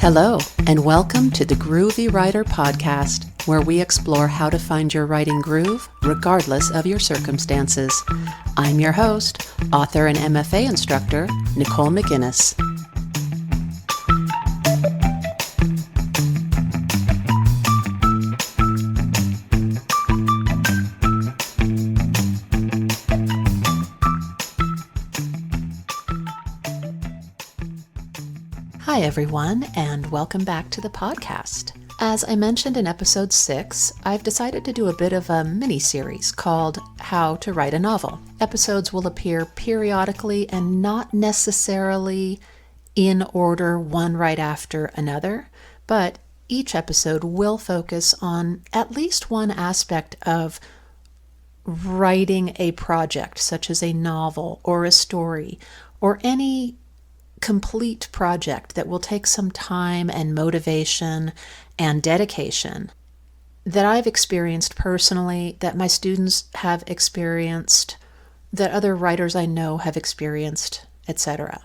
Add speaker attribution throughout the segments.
Speaker 1: Hello, and welcome to the Groovy Writer podcast, where we explore how to find your writing groove regardless of your circumstances. I'm your host, author and MFA instructor, Nicole McInnes. Hi everyone, and welcome back to the podcast. As I mentioned in episode 6, I've decided to do a bit of a mini-series called How to Write a Novel. Episodes will appear periodically and not necessarily in order, one right after another, but each episode will focus on at least one aspect of writing a project, such as a novel or a story or any complete project that will take some time and motivation and dedication that I've experienced personally, that my students have experienced, that other writers I know have experienced, etc.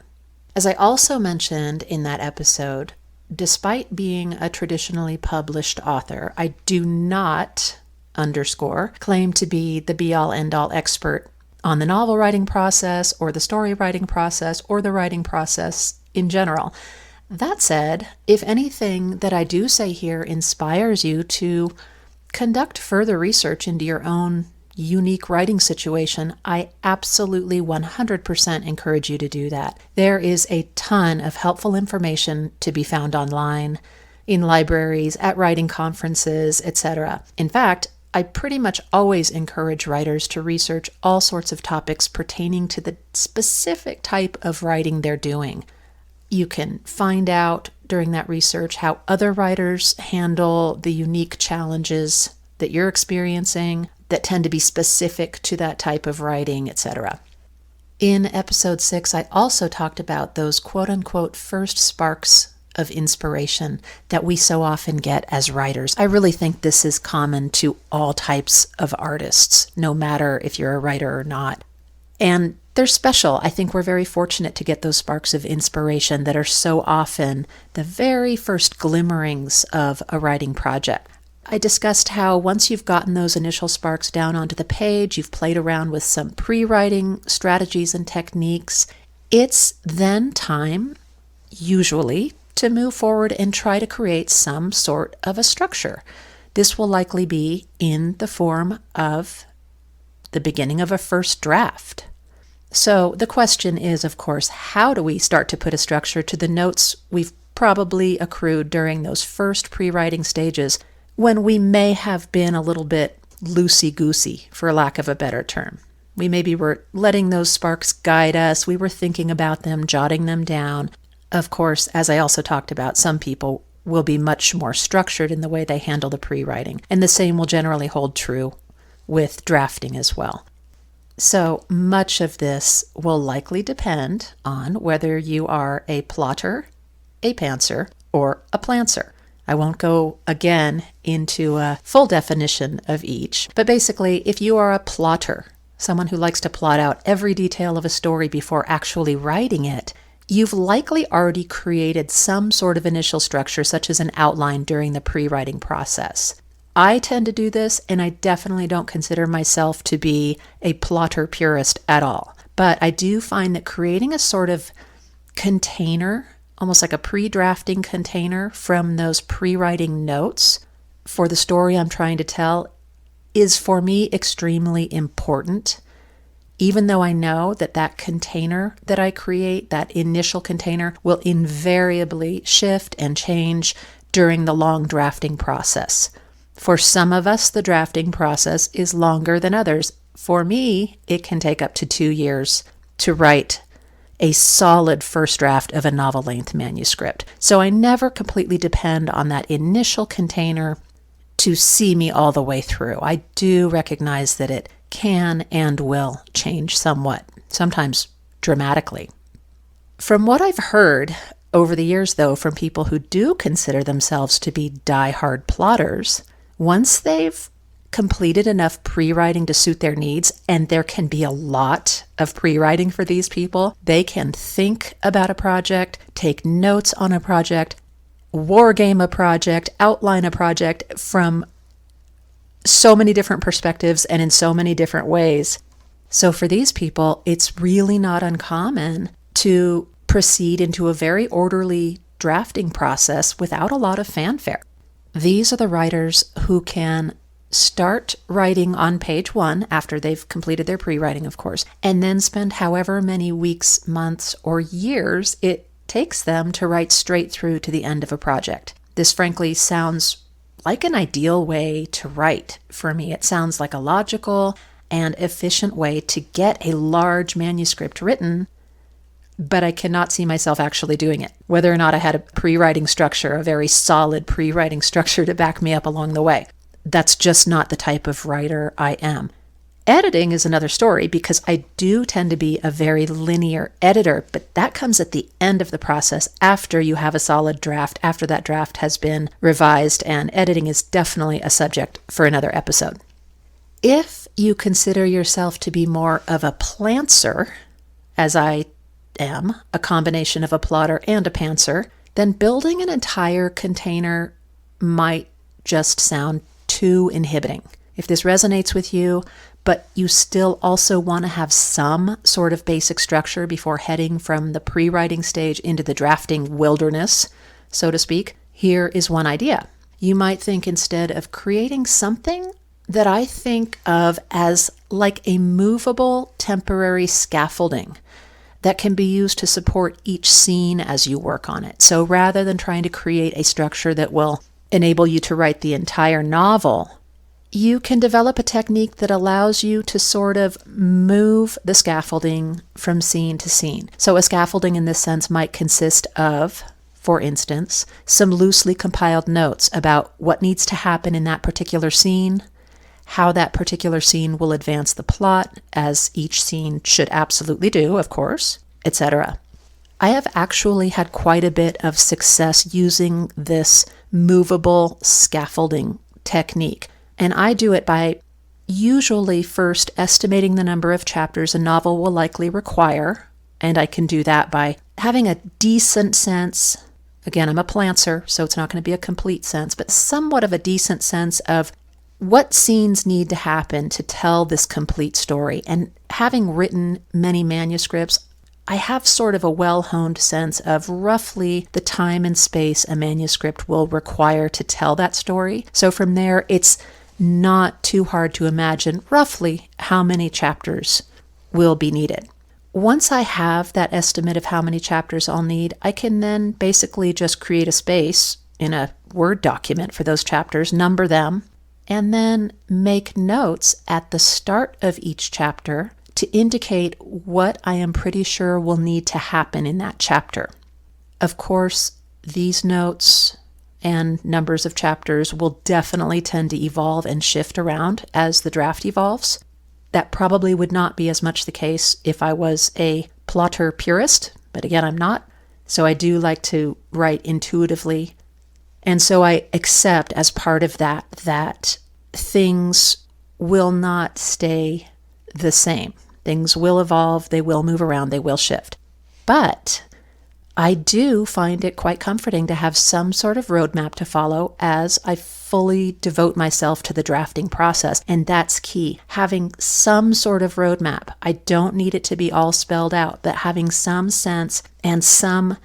Speaker 1: As I also mentioned in that episode, despite being a traditionally published author, I do not, claim to be the be-all end-all expert on the novel writing process or the story writing process or the writing process in general. That said, if anything that I do say here inspires you to conduct further research into your own unique writing situation, I absolutely 100% encourage you to do that. There is a ton of helpful information to be found online, in libraries, at writing conferences, etc. In fact, I pretty much always encourage writers to research all sorts of topics pertaining to the specific type of writing they're doing. You can find out during that research how other writers handle the unique challenges that you're experiencing that tend to be specific to that type of writing, etc. In episode 6, I also talked about those quote-unquote first sparks of inspiration that we so often get as writers. I really think this is common to all types of artists, no matter if you're a writer or not. And they're special. I think we're very fortunate to get those sparks of inspiration that are so often the very first glimmerings of a writing project. I discussed how once you've gotten those initial sparks down onto the page, you've played around with some pre-writing strategies and techniques, it's then time, usually, to move forward and try to create some sort of a structure. This will likely be in the form of the beginning of a first draft. So the question is, of course, how do we start to put a structure to the notes we've probably accrued during those first pre-writing stages when we may have been a little bit loosey-goosey, for lack of a better term. We maybe were letting those sparks guide us, we were thinking about them, jotting them down. Of course, as I also talked about, some people will be much more structured in the way they handle the pre-writing, and the same will generally hold true with drafting as well. So much of this will likely depend on whether you are a plotter, a pantser, or a plantser. I won't go again into a full definition of each, but basically, if you are a plotter, someone who likes to plot out every detail of a story before actually writing it, you've likely already created some sort of initial structure, such as an outline during the pre-writing process. I tend to do this, and I definitely don't consider myself to be a plotter purist at all. But I do find that creating a sort of container, almost like a pre-drafting container from those pre-writing notes for the story I'm trying to tell, is for me extremely important. Even though I know that that container that I create, that initial container, will invariably shift and change during the long drafting process. For some of us, the drafting process is longer than others. For me, it can take up to 2 years to write a solid first draft of a novel-length manuscript. So I never completely depend on that initial container to see me all the way through. I do recognize that it can and will change somewhat, sometimes dramatically. From what I've heard over the years, though, from people who do consider themselves to be die-hard plotters, once they've completed enough pre-writing to suit their needs, and there can be a lot of pre-writing for these people, they can think about a project, take notes on a project, wargame a project, outline a project from so many different perspectives and in so many different ways. So for these people, it's really not uncommon to proceed into a very orderly drafting process without a lot of fanfare. These are the writers who can start writing on page 1 after they've completed their pre-writing, of course, and then spend however many weeks, months, or years it takes them to write straight through to the end of a project. This frankly sounds like an ideal way to write for me. It sounds like a logical and efficient way to get a large manuscript written, but I cannot see myself actually doing it, whether or not I had a pre-writing structure, a very solid pre-writing structure to back me up along the way. That's just not the type of writer I am. Editing is another story because I do tend to be a very linear editor, but that comes at the end of the process after you have a solid draft, after that draft has been revised, and editing is definitely a subject for another episode. If you consider yourself to be more of a plantser, as I am, a combination of a plotter and a pantser, then building an entire container might just sound too inhibiting. If this resonates with you, but you still also want to have some sort of basic structure before heading from the pre-writing stage into the drafting wilderness, so to speak, here is one idea. You might think instead of creating something that I think of as like a movable temporary scaffolding that can be used to support each scene as you work on it. So rather than trying to create a structure that will enable you to write the entire novel, you can develop a technique that allows you to sort of move the scaffolding from scene to scene. So a scaffolding in this sense might consist of, for instance, some loosely compiled notes about what needs to happen in that particular scene, how that particular scene will advance the plot, as each scene should absolutely do, of course, etc. I have actually had quite a bit of success using this movable scaffolding technique. And I do it by usually first estimating the number of chapters a novel will likely require. And I can do that by having a decent sense. Again, I'm a plantser, so it's not going to be a complete sense, but somewhat of a decent sense of what scenes need to happen to tell this complete story. And having written many manuscripts, I have sort of a well-honed sense of roughly the time and space a manuscript will require to tell that story. So from there, it's not too hard to imagine roughly how many chapters will be needed. Once I have that estimate of how many chapters I'll need, I can then basically just create a space in a Word document for those chapters, number them, and then make notes at the start of each chapter to indicate what I am pretty sure will need to happen in that chapter. Of course, these notes and numbers of chapters will definitely tend to evolve and shift around as the draft evolves. That probably would not be as much the case if I was a plotter purist, but again, I'm not. So I do like to write intuitively. And so I accept as part of that things will not stay the same. Things will evolve, they will move around, they will shift. But I do find it quite comforting to have some sort of roadmap to follow as I fully devote myself to the drafting process. And that's key. Having some sort of roadmap. I don't need it to be all spelled out, but having some sense and some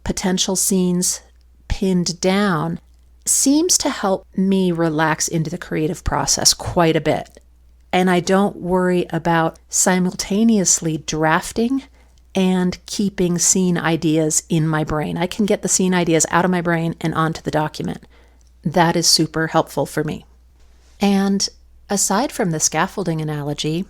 Speaker 1: potential scenes pinned down seems to help me relax into the creative process quite a bit. And I don't worry about simultaneously drafting and keeping scene ideas in my brain. I can get the scene ideas out of my brain and onto the document. That is super helpful for me. And aside from the scaffolding analogy,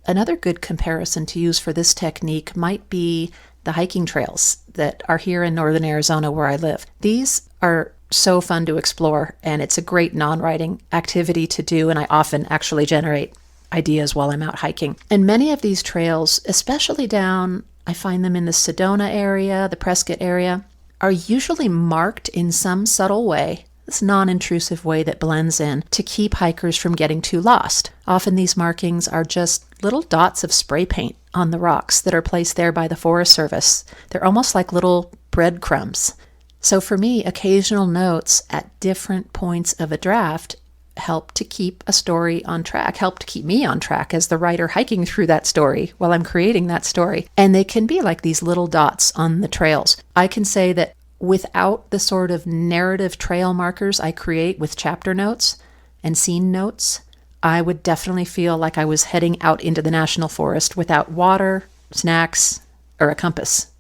Speaker 1: another good comparison to use for this technique might be the hiking trails that are here in northern Arizona where I live. These are so fun to explore, and it's a great non-writing activity to do, and I often actually generate ideas while I'm out hiking. And many of these trails, especially down, I find them in the Sedona area, the Prescott area, are usually marked in some subtle way, this non-intrusive way that blends in to keep hikers from getting too lost. Often these markings are just little dots of spray paint on the rocks that are placed there by the Forest Service. They're almost like little breadcrumbs. So for me, occasional notes at different points of a draft help to keep a story on track, help to keep me on track as the writer hiking through that story while I'm creating that story. And they can be like these little dots on the trails. I can say that without the sort of narrative trail markers I create with chapter notes and scene notes, I would definitely feel like I was heading out into the national forest without water, snacks, or a compass.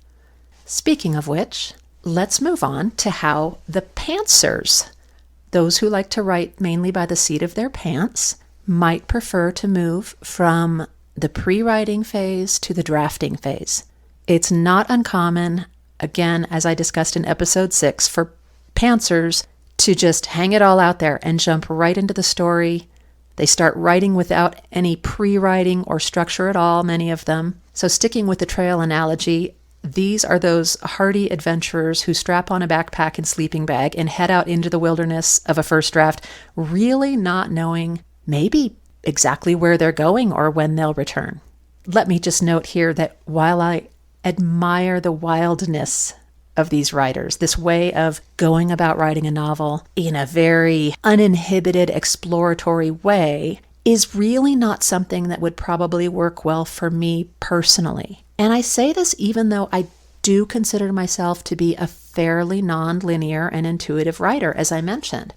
Speaker 1: Speaking of which, let's move on to how the pantsers, those who like to write mainly by the seat of their pants, might prefer to move from the pre-writing phase to the drafting phase. It's not uncommon, again, as I discussed in episode 6, for pantsers to just hang it all out there and jump right into the story. They start writing without any pre-writing or structure at all, many of them. So sticking with the trail analogy, these are those hardy adventurers who strap on a backpack and sleeping bag and head out into the wilderness of a first draft, really not knowing maybe exactly where they're going or when they'll return. Let me just note here that while I admire the wildness of these writers, this way of going about writing a novel in a very uninhibited, exploratory way, is really not something that would probably work well for me personally. And I say this even though I do consider myself to be a fairly nonlinear and intuitive writer, as I mentioned.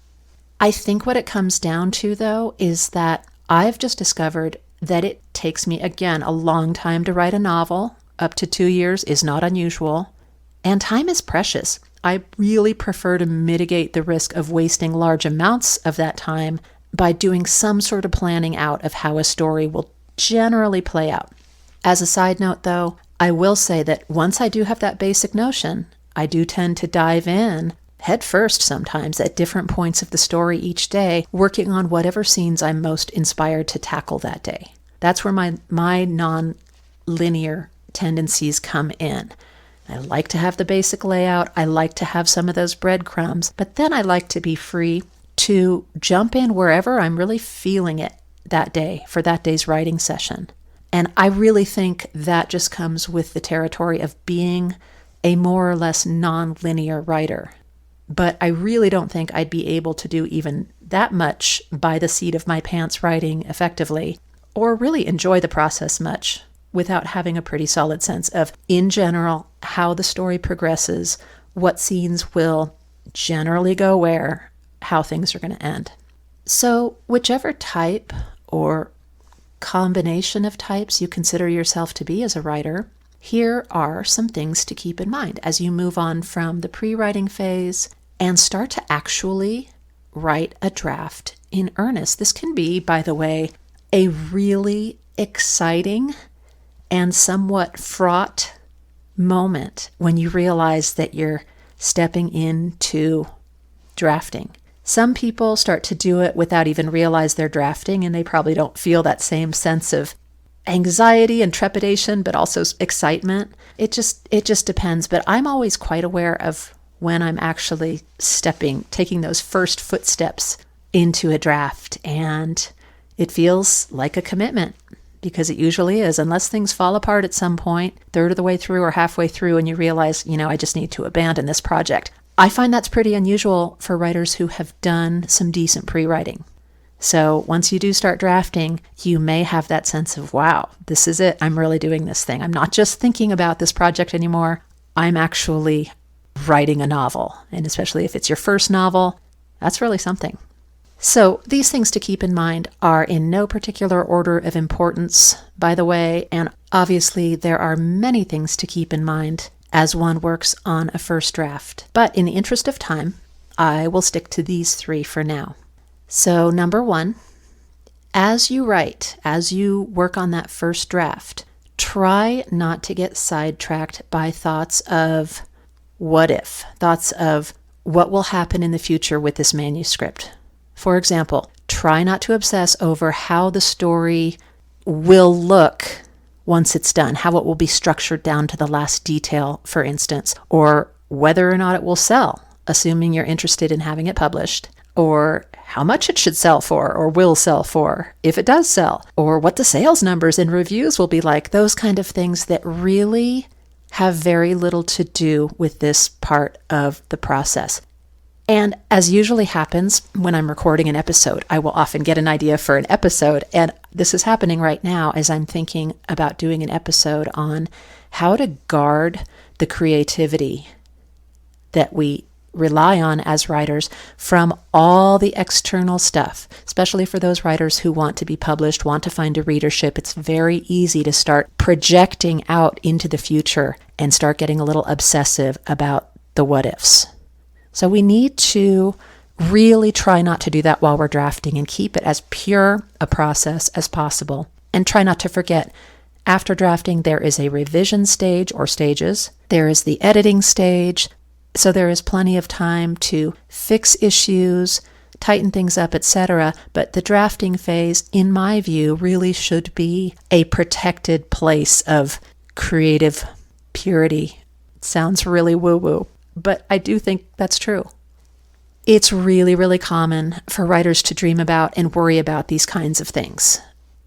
Speaker 1: I think what it comes down to, though, is that I've just discovered that it takes me, again, a long time to write a novel. Up to 2 years is not unusual. And time is precious. I really prefer to mitigate the risk of wasting large amounts of that time by doing some sort of planning out of how a story will generally play out. As a side note, though, I will say that once I do have that basic notion, I do tend to dive in head first sometimes at different points of the story each day, working on whatever scenes I'm most inspired to tackle that day. That's where my non-linear tendencies come in. I like to have the basic layout. I like to have some of those breadcrumbs, but then I like to be free to jump in wherever I'm really feeling it that day for that day's writing session. And I really think that just comes with the territory of being a more or less non-linear writer. But I really don't think I'd be able to do even that much by the seat of my pants writing effectively, or really enjoy the process much, without having a pretty solid sense of, in general, how the story progresses, what scenes will generally go where, how things are going to end. So whichever type or combination of types you consider yourself to be as a writer, here are some things to keep in mind as you move on from the pre-writing phase and start to actually write a draft in earnest. This can be, by the way, a really exciting and somewhat fraught moment when you realize that you're stepping into drafting. Some people start to do it without even realize they're drafting, and they probably don't feel that same sense of anxiety and trepidation, but also excitement. It just depends. But I'm always quite aware of when I'm actually taking those first footsteps into a draft, and it feels like a commitment, because it usually is, unless things fall apart at some point, third of the way through or halfway through, and you realize, I just need to abandon this project. I find that's pretty unusual for writers who have done some decent pre-writing. So once you do start drafting, you may have that sense of, wow, this is it. I'm really doing this thing. I'm not just thinking about this project anymore. I'm actually writing a novel. And especially if it's your first novel, that's really something. So these things to keep in mind are in no particular order of importance, by the way, and obviously there are many things to keep in mind as one works on a first draft. But in the interest of time, I will stick to these 3 for now. So number 1, as you write, as you work on that first draft, try not to get sidetracked by thoughts of what if, thoughts of what will happen in the future with this manuscript. For example, try not to obsess over how the story will look once it's done, how it will be structured down to the last detail, for instance, or whether or not it will sell, assuming you're interested in having it published, or how much it should sell for or will sell for, if it does sell, or what the sales numbers and reviews will be like, those kind of things that really have very little to do with this part of the process. And as usually happens when I'm recording an episode, I will often get an idea for an episode. And this is happening right now as I'm thinking about doing an episode on how to guard the creativity that we rely on as writers from all the external stuff, especially for those writers who want to be published, want to find a readership. It's very easy to start projecting out into the future and start getting a little obsessive about the what ifs. So we need to really try not to do that while we're drafting and keep it as pure a process as possible. And try not to forget, after drafting, there is a revision stage or stages. There is the editing stage. So there is plenty of time to fix issues, tighten things up, etc. But the drafting phase, in my view, really should be a protected place of creative purity. It sounds really woo-woo, but I do think that's true. It's really, really common for writers to dream about and worry about these kinds of things,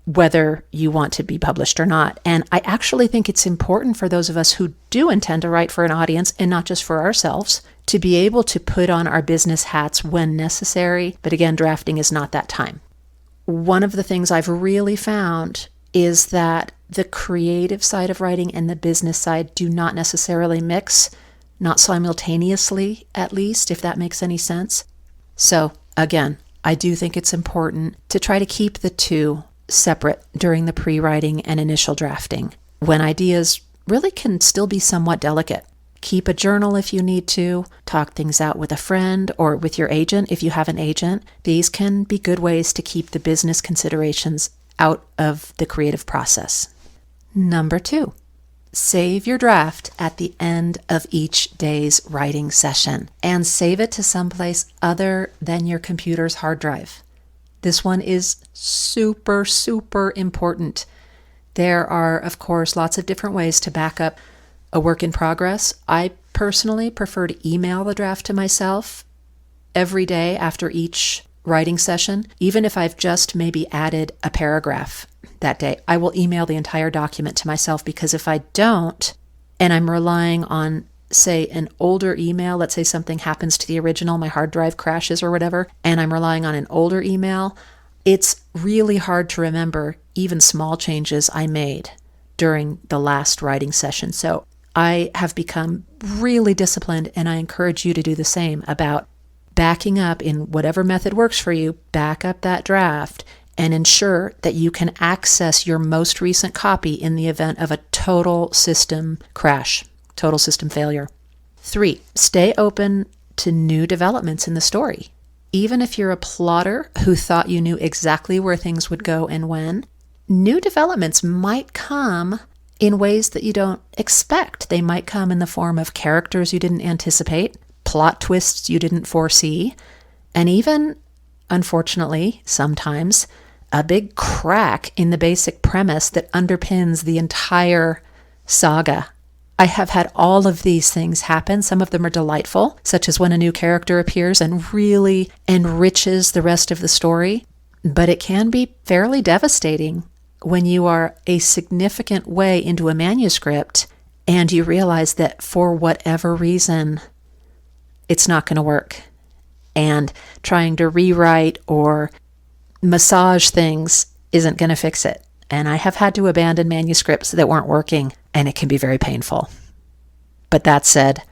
Speaker 1: whether you want to be published or not. And I actually think it's important for those of us who do intend to write for an audience and not just for ourselves to be able to put on our business hats when necessary. But again, drafting is not that time. One of the things I've really found is that the creative side of writing and the business side do not necessarily mix, not simultaneously, at least, if that makes any sense. So again, I do think it's important to try to keep the two separate during the pre-writing and initial drafting, when ideas really can still be somewhat delicate. Keep a journal if you need to, talk things out with a friend or with your agent if you have an agent. These can be good ways to keep the business considerations out of the creative process. Number 2, save your draft at the end of each day's writing session and save it to someplace other than your computer's hard drive. This one is super, super important. There are, of course, lots of different ways to back up a work in progress. I personally prefer to email the draft to myself every day after each writing session. Even if I've just maybe added a paragraph that day, I will email the entire document to myself, because if I don't, and I'm relying on, say, an older email, let's say something happens to the original, my hard drive crashes or whatever, and I'm relying on an older email, it's really hard to remember even small changes I made during the last writing session. So I have become really disciplined, and I encourage you to do the same, about backing up in whatever method works for you. Back up that draft and ensure that you can access your most recent copy in the event of a total system crash, total system failure. 3, stay open to new developments in the story. Even if you're a plotter who thought you knew exactly where things would go and when, new developments might come in ways that you don't expect. They might come in the form of characters you didn't anticipate, plot twists you didn't foresee, and even, unfortunately, sometimes, a big crack in the basic premise that underpins the entire saga. I have had all of these things happen. Some of them are delightful, such as when a new character appears and really enriches the rest of the story. But it can be fairly devastating when you are a significant way into a manuscript and you realize that for whatever reason, it's not going to work. And trying to rewrite or massage things isn't going to fix it. And I have had to abandon manuscripts that weren't working, and it can be very painful. But that said,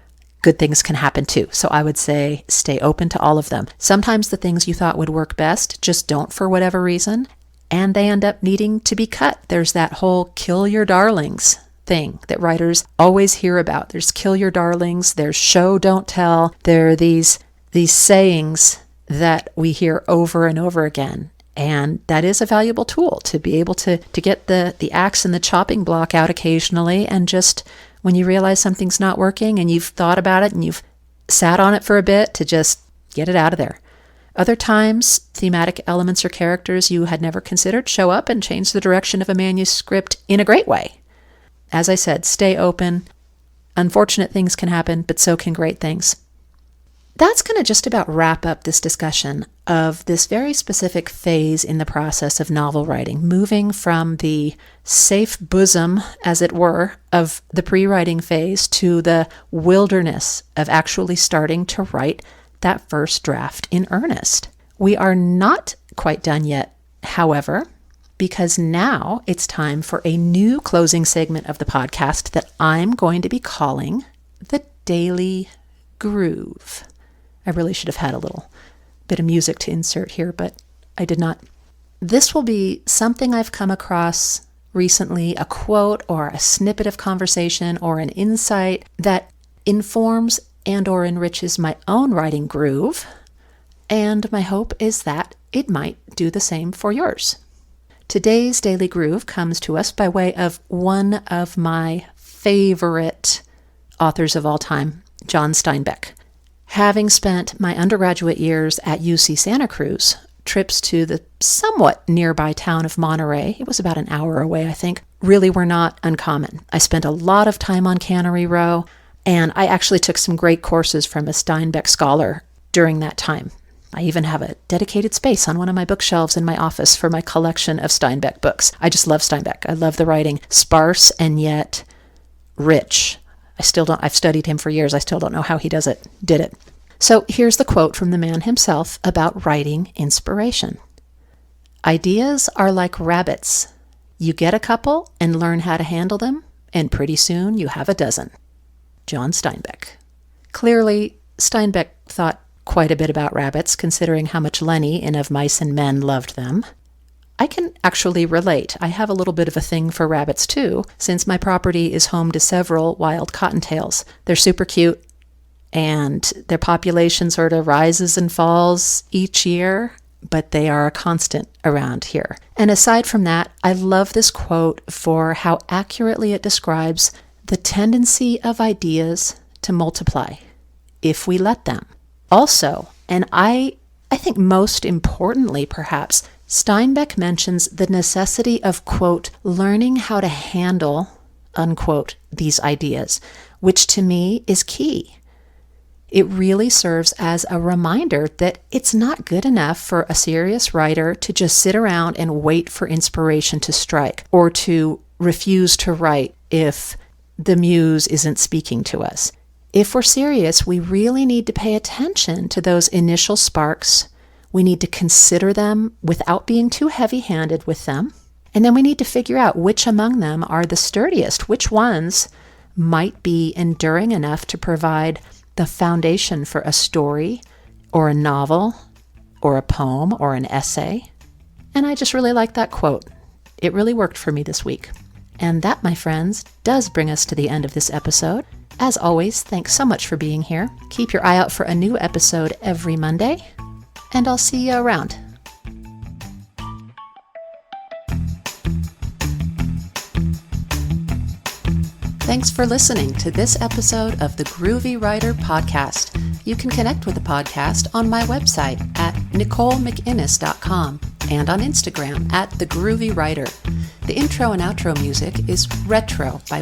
Speaker 1: good things can happen too. So I would say stay open to all of them. Sometimes the things you thought would work best just don't for whatever reason, and they end up needing to be cut. There's that whole kill your darlings thing that writers always hear about. There's kill your darlings, there's show don't tell. There are these sayings that we hear over and over again. And that is a valuable tool to be able to get the axe and the chopping block out occasionally, and just when you realize something's not working and you've thought about it and you've sat on it for a bit, to just get it out of there. Other times, thematic elements or characters you had never considered show up and change the direction of a manuscript in a great way. As I said, stay open. Unfortunate things can happen, but so can great things. That's going to just about wrap up this discussion of this very specific phase in the process of novel writing, moving from the safe bosom, as it were, of the pre-writing phase to the wilderness of actually starting to write that first draft in earnest. We are not quite done yet, however, because now it's time for a new closing segment of the podcast that I'm going to be calling the Daily Groove. I really should have had a little bit of music to insert here, but I did not. This will be something I've come across recently, a quote or a snippet of conversation or an insight that informs and or enriches my own writing groove, and my hope is that it might do the same for yours. Today's Daily Groove comes to us by way of one of my favorite authors of all time, John Steinbeck. Having spent my undergraduate years at UC Santa Cruz, trips to the somewhat nearby town of Monterey, it was about an hour away, I think, really were not uncommon. I spent a lot of time on Cannery Row, and I actually took some great courses from a Steinbeck scholar during that time. I even have a dedicated space on one of my bookshelves in my office for my collection of Steinbeck books. I just love Steinbeck. I love the writing, sparse and yet rich. I've studied him for years. I still don't know how he did it. So here's the quote from the man himself about writing inspiration. Ideas are like rabbits. You get a couple and learn how to handle them, and pretty soon you have a dozen. John Steinbeck. Clearly, Steinbeck thought quite a bit about rabbits, considering how much Lenny in Of Mice and Men loved them. I can actually relate. I have a little bit of a thing for rabbits too, since my property is home to several wild cottontails. They're super cute, and their population sort of rises and falls each year, but they are a constant around here. And aside from that, I love this quote for how accurately it describes the tendency of ideas to multiply, if we let them. Also, and I think most importantly perhaps, Steinbeck mentions the necessity of, quote, learning how to handle, unquote, these ideas, which to me is key. It really serves as a reminder that it's not good enough for a serious writer to just sit around and wait for inspiration to strike, or to refuse to write if the muse isn't speaking to us. If we're serious, we really need to pay attention to those initial sparks. We need to consider them without being too heavy-handed with them. And then we need to figure out which among them are the sturdiest, which ones might be enduring enough to provide the foundation for a story or a novel or a poem or an essay. And I just really like that quote. It really worked for me this week. And that, my friends, does bring us to the end of this episode. As always, thanks so much for being here. Keep your eye out for a new episode every Monday, and I'll see you around. Thanks for listening to this episode of the Groovy Writer podcast. You can connect with the podcast on my website at NicoleMcInnes.com and on Instagram at The Groovy Writer. The intro and outro music is Retro by